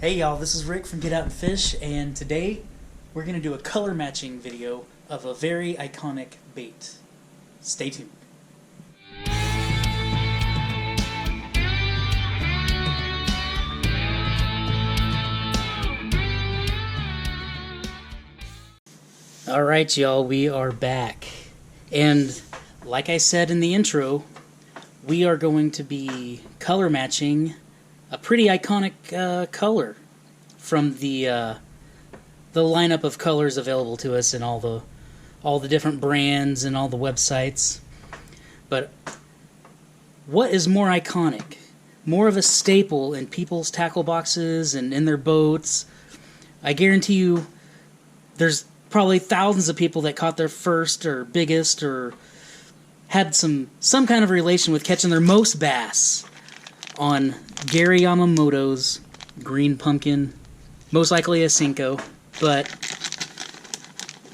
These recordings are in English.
Hey y'all, this is Rick from Get Out and Fish, and today we're going to do a color matching video of a very iconic bait. Stay tuned. Alright y'all, we are back. And like I said in the intro, we are going to be color matching a pretty iconic color from the lineup of colors available to us in all the different brands and all the websites. But what is more iconic, more of a staple in people's tackle boxes and in their boats? I guarantee you, there's probably thousands of people that caught their first or biggest or had some kind of relation with catching their most bass on Gary Yamamoto's Green Pumpkin, most likely a Cinco, but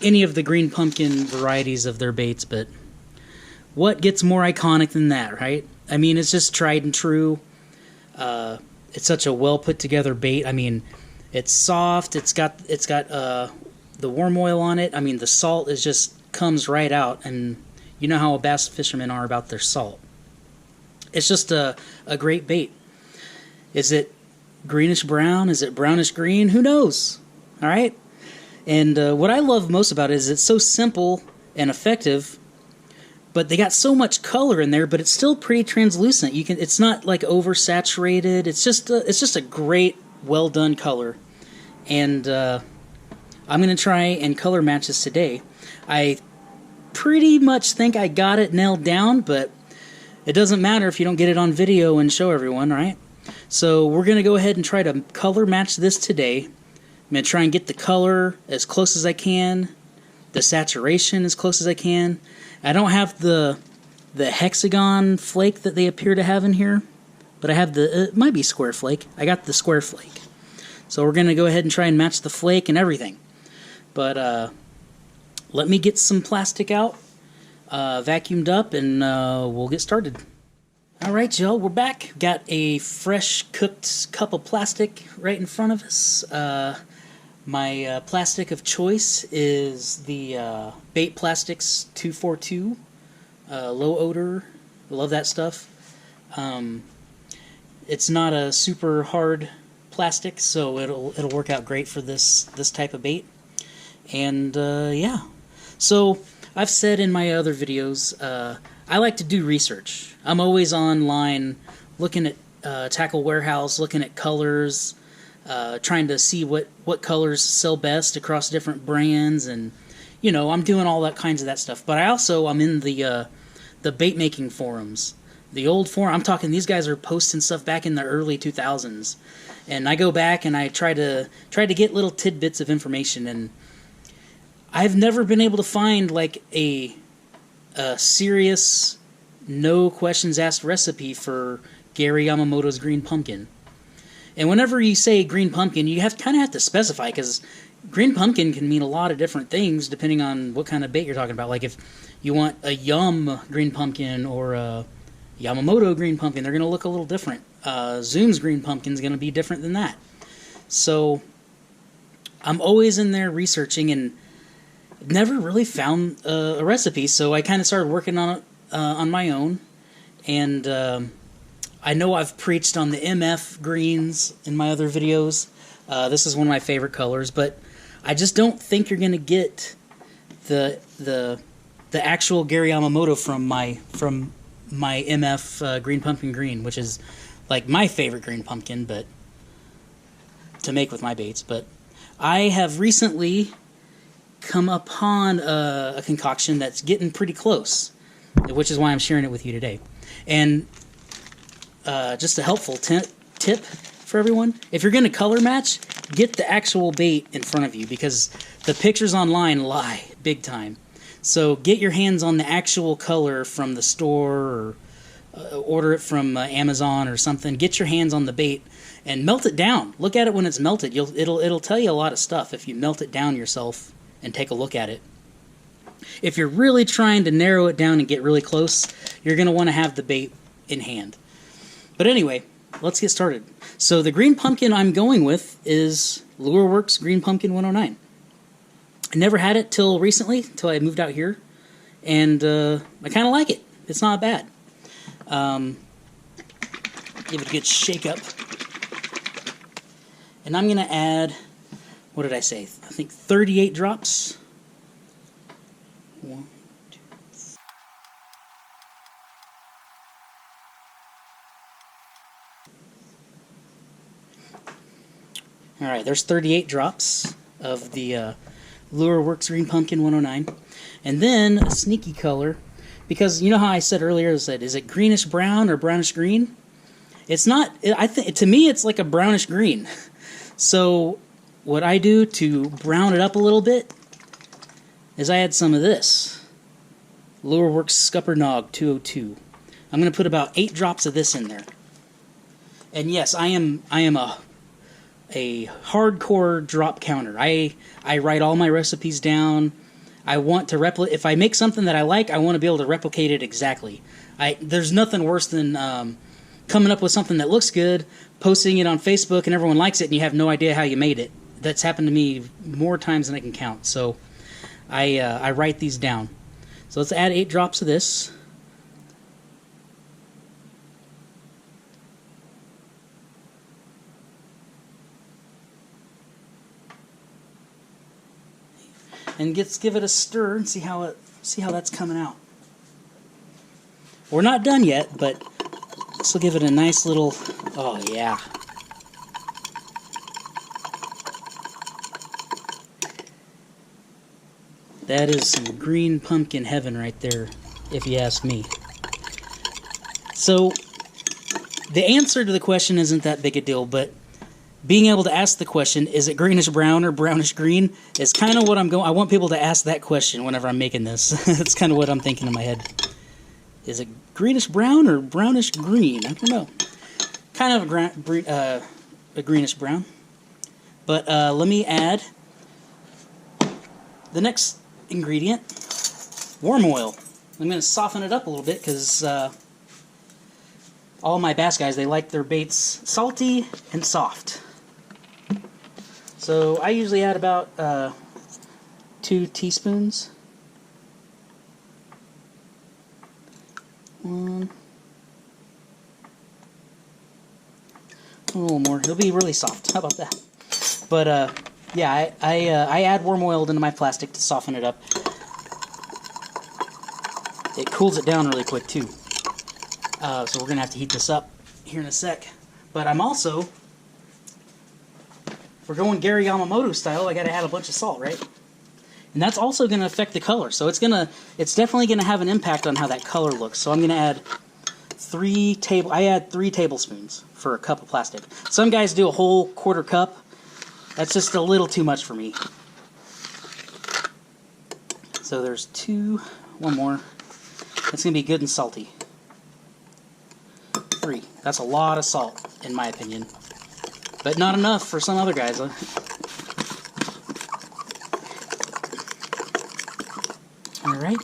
any of the Green Pumpkin varieties of their baits. But what gets more iconic than that, right? I mean, it's just tried and true. It's such a well put together bait. I mean, it's soft. It's got the worm oil on it. I mean, the salt is just comes right out, and you know how bass fishermen are about their salt. It's just a great bait. Is it greenish brown? Is it brownish green? Who knows? All right. And what I love most about it is it's so simple and effective, but they got so much color in there, but it's still pretty translucent. It's not like oversaturated. It's just a great, well done color. And I'm gonna try and color match this today. I pretty much think I got it nailed down, but it doesn't matter if you don't get it on video and show everyone, right? So we're going to go ahead and try to color match this today. I'm going to try and get the color as close as I can, the saturation as close as I can. I don't have the hexagon flake that they appear to have in here, but I have it might be square flake. I got the square flake. So we're going to go ahead and try and match the flake and everything. But let me get some plastic out, vacuumed up, and we'll get started. Alright y'all, we're back. Got a fresh cooked cup of plastic right in front of us. My plastic of choice is the Bait Plastics 242, low odor. I love that stuff. It's not a super hard plastic, so it'll work out great for this type of bait. And yeah, so I've said in my other videos, I like to do research. I'm always online looking at Tackle Warehouse, looking at colors, trying to see what colors sell best across different brands, and you know, I'm doing all that kinds of that stuff. But I'm in the bait making forums, the old forum. I'm talking, these guys are posting stuff back in the early 2000s, and I go back and I try to get little tidbits of information, and I've never been able to find like a serious, no questions asked recipe for Gary Yamamoto's Green Pumpkin. And whenever you say Green Pumpkin, you kind of have to specify, because Green Pumpkin can mean a lot of different things depending on what kind of bait you're talking about. Like if you want a Yum Green Pumpkin or a Yamamoto Green Pumpkin, they're going to look a little different. Zoom's Green Pumpkin is going to be different than that. So I'm always in there researching, and never really found a recipe, so I kind of started working on it on my own. And I know I've preached on the MF greens in my other videos. This is one of my favorite colors, but I just don't think you're going to get the actual Gary Yamamoto from my MF Green Pumpkin Green, which is like my favorite green pumpkin, but to make with my baits. But I have recently come upon a concoction that's getting pretty close, which is why I'm sharing it with you today. And just a helpful tip for everyone: if you're going to color match, get the actual bait in front of you, because the pictures online lie big time. So get your hands on the actual color from the store, or order it from Amazon or something. Get your hands on the bait and melt it down. Look at it when it's melted. It'll tell you a lot of stuff if you melt it down yourself and take a look at it. If you're really trying to narrow it down and get really close, you're going to want to have the bait in hand. But anyway, let's get started. So the green pumpkin I'm going with is Lureworks Green Pumpkin 109. I never had it till recently, till I moved out here, and I kind of like it. It's not bad. Give it a good shake up. And I'm going to add, what did I say? I think 38 drops. 1, 2, 3. All right, there's 38 drops of the Lureworks Green Pumpkin 109. And then a sneaky color, because you know how I said earlier, is it greenish brown or brownish green? It's not. I think to me it's like a brownish green. So what I do to brown it up a little bit is I add some of this Lureworks Scuppernong 202. I'm going to put about 8 drops of this in there. And yes, I am a hardcore drop counter. I write all my recipes down. I want to replicate. If I make something that I like, I want to be able to replicate it exactly. There's nothing worse than coming up with something that looks good, posting it on Facebook, and everyone likes it, and you have no idea how you made it. That's happened to me more times than I can count. So I write these down. So let's add 8 drops of this. And let's give it a stir and see how that's coming out. We're not done yet, but this will give it a nice little. Oh yeah. That is some green pumpkin heaven right there, if you ask me. So the answer to the question isn't that big a deal, but being able to ask the question, is it greenish brown or brownish green, is kind of what I'm going. I want people to ask that question whenever I'm making this. That's kind of what I'm thinking in my head. Is it greenish brown or brownish green? I don't know. Kind of a greenish brown. But let me add the next ingredient, worm oil. I'm going to soften it up a little bit because all my bass guys, they like their baits salty and soft. So I usually add about 2 teaspoons. 1. A little more. It'll be really soft. How about that? But yeah, I add worm oil into my plastic to soften it up. It cools it down really quick too. So we're gonna have to heat this up here in a sec. But I'm also, if we're going Gary Yamamoto style, I gotta add a bunch of salt, right? And that's also gonna affect the color. So it's definitely gonna have an impact on how that color looks. So I'm gonna add 3 tablespoons for a cup of plastic. Some guys do a whole quarter cup. That's just a little too much for me. So there's 2, 1 more. That's gonna be good and salty. 3. That's a lot of salt, in my opinion. But not enough for some other guys. Alright.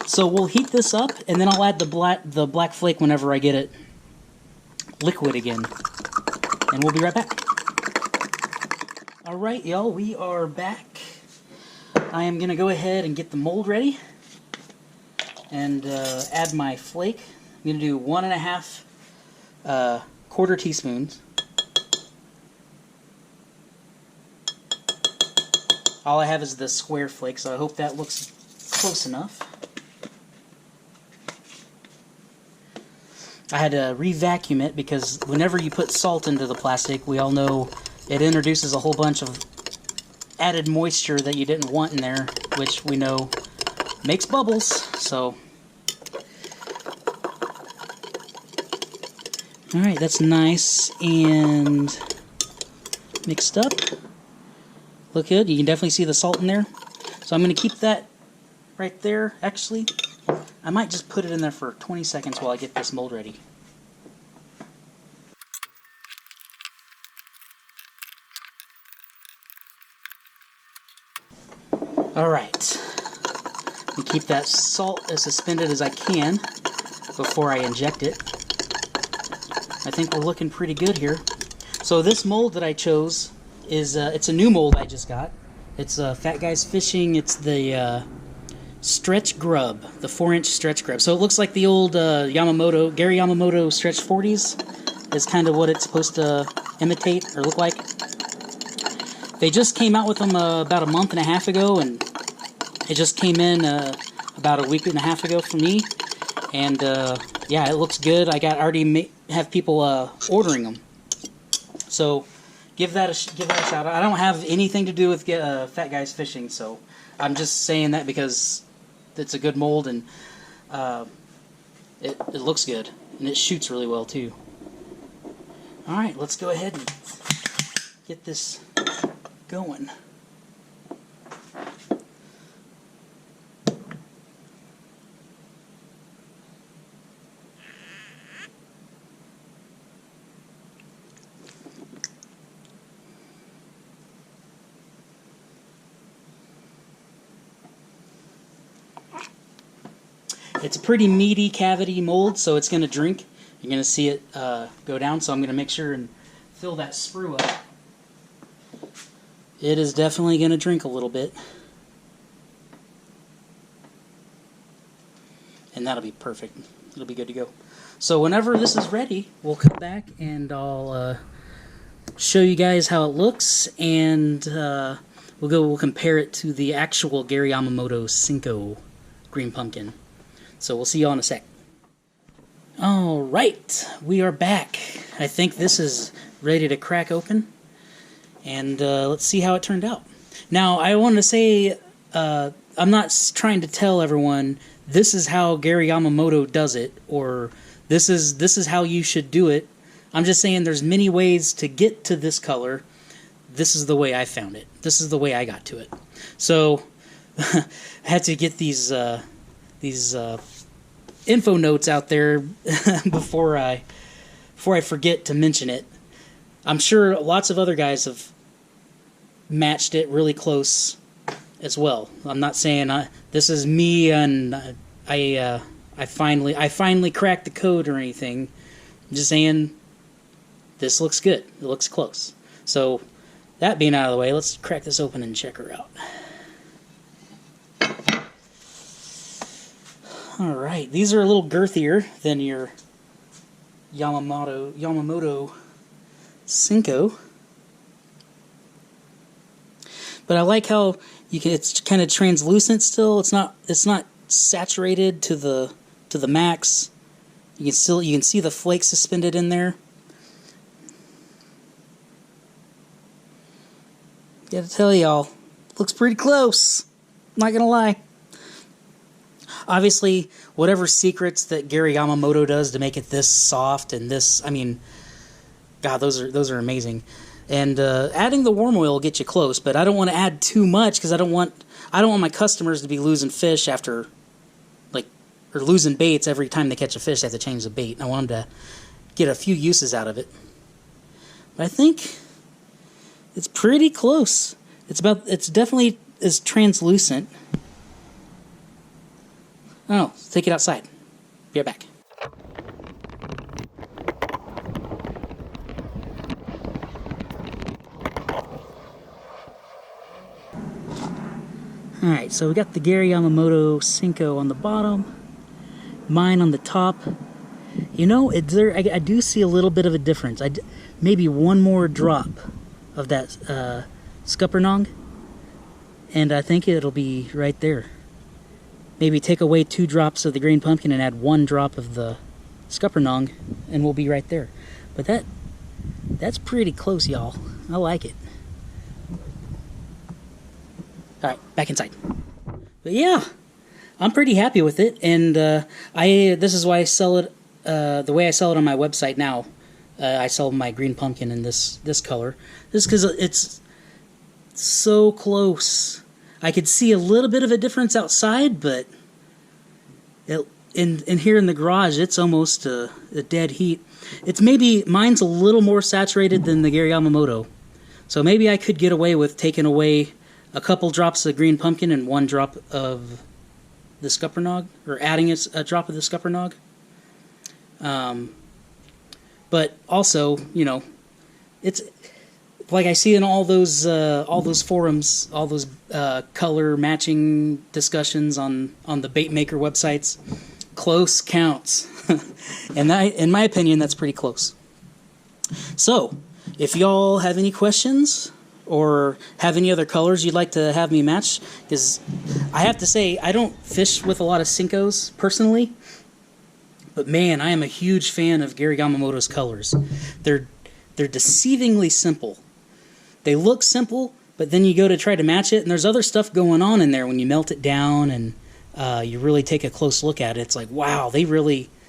So we'll heat this up, and then I'll add the black flake whenever I get it liquid again. And we'll be right back. Alright, y'all, we are back. I am going to go ahead and get the mold ready. And add my flake. I'm going to do 1.5 quarter teaspoons. All I have is the square flake, so I hope that looks close enough. I had to re-vacuum it because whenever you put salt into the plastic, we all know it introduces a whole bunch of added moisture that you didn't want in there, which we know makes bubbles. So, alright, that's nice and mixed up. Look good. You can definitely see the salt in there. So I'm going to keep that right there. Actually, I might just put it in there for 20 seconds while I get this mold ready. Alright. Keep that salt as suspended as I can before I inject it. I think we're looking pretty good here. So this mold that I chose is, it's a new mold I just got. It's Fat Guys Fishing. It's the Stretch Grub, the 4-inch Stretch Grub. So it looks like the old Gary Yamamoto Stretch 40s is kind of what it's supposed to imitate or look like. They just came out with them about a month and a half ago, and it just came in about a week and a half ago for me. And yeah, it looks good. I already have people ordering them. So give that a shout out. I don't have anything to do with Fat Guys Fishing, so I'm just saying that because it's a good mold, and it looks good, and it shoots really well too. All right, let's go ahead and get this going. It's a pretty meaty cavity mold, so it's going to drink. You're going to see it go down, so I'm going to make sure and fill that sprue up. It is definitely going to drink a little bit. And that'll be perfect. It'll be good to go. So whenever this is ready, we'll come back and I'll show you guys how it looks, and we'll compare it to the actual Gary Yamamoto Cinco green pumpkin. So we'll see you all in a sec. Alright, we are back. I think this is ready to crack open. And let's see how it turned out. Now, I want to say, I'm not trying to tell everyone this is how Gary Yamamoto does it, or this is how you should do it. I'm just saying there's many ways to get to this color. This is the way I found it. This is the way I got to it. So, I had to get these info notes out there before I forget to mention it. I'm sure lots of other guys have matched it really close as well. I'm not saying this is me and I finally cracked the code or anything. I'm just saying this looks good. It looks close. So that being out of the way, let's crack this open and check her out. Alright, these are a little girthier than your Yamamoto Cinco. But I like how it's kind of translucent still. It's not saturated to the max. You can see the flakes suspended in there. Gotta tell y'all, looks pretty close. Not gonna lie. Obviously, whatever secrets that Gary Yamamoto does to make it this soft and this, I mean, God, those are amazing. And adding the worm oil will get you close, but I don't want to add too much because I don't want my customers to be losing fish after, or losing baits every time they catch a fish. They have to change the bait. I want them to get a few uses out of it. But I think it's pretty close. It's definitely as translucent. Oh, take it outside. Be right back. Alright, so we got the Gary Yamamoto Cinco on the bottom, mine on the top. You know, I do see a little bit of a difference. Maybe one more drop of that Scuppernong, and I think it'll be right there. Maybe take away 2 drops of the green pumpkin and add 1 drop of the Scuppernong, and we'll be right there. But that's pretty close, y'all. I like it. Alright, back inside. But yeah, I'm pretty happy with it, and this is why I sell it the way I sell it on my website now. I sell my green pumpkin in this color. Just because it's so close. I could see a little bit of a difference outside, but in here in the garage, it's almost a dead heat. Mine's a little more saturated than the Gary Yamamoto. So maybe I could get away with taking away a couple drops of green pumpkin and 1 drop of the Scuppernong, or adding a drop of the Scuppernong. But also, it's like I see in all those forums, all those color matching discussions on the bait maker websites. Close counts, and in my opinion, that's pretty close. So, if y'all have any questions or have any other colors you'd like to have me match, because I have to say I don't fish with a lot of Senkos personally, but man, I am a huge fan of Gary Yamamoto's colors. They're deceivingly simple. They look simple, but then you go to try to match it, and there's other stuff going on in there when you melt it down and you really take a close look at it. It's like, wow, they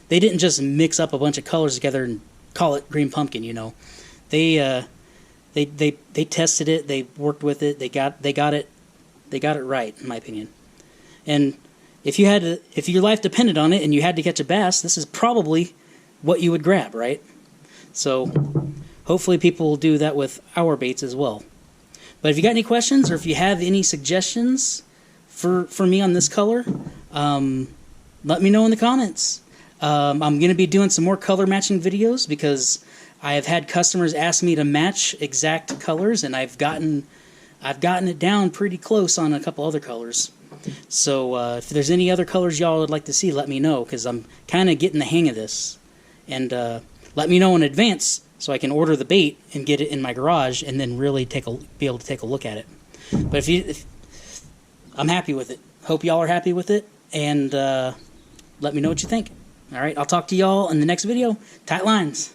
didn't just mix up a bunch of colors together and call it green pumpkin. They tested it, they worked with it, they got it right, in my opinion. And if your life depended on it and you had to catch a bass, this is probably what you would grab, right? So hopefully people will do that with our baits as well. But if you got any questions or if you have any suggestions for me on this color, let me know in the comments. I'm going to be doing some more color matching videos because I have had customers ask me to match exact colors, and I've gotten it down pretty close on a couple other colors. So if there's any other colors y'all would like to see, let me know, because I'm kind of getting the hang of this. And let me know in advance so I can order the bait and get it in my garage and then really be able to take a look at it. But if I'm happy with it. Hope y'all are happy with it, and let me know what you think. All right, I'll talk to y'all in the next video. Tight lines.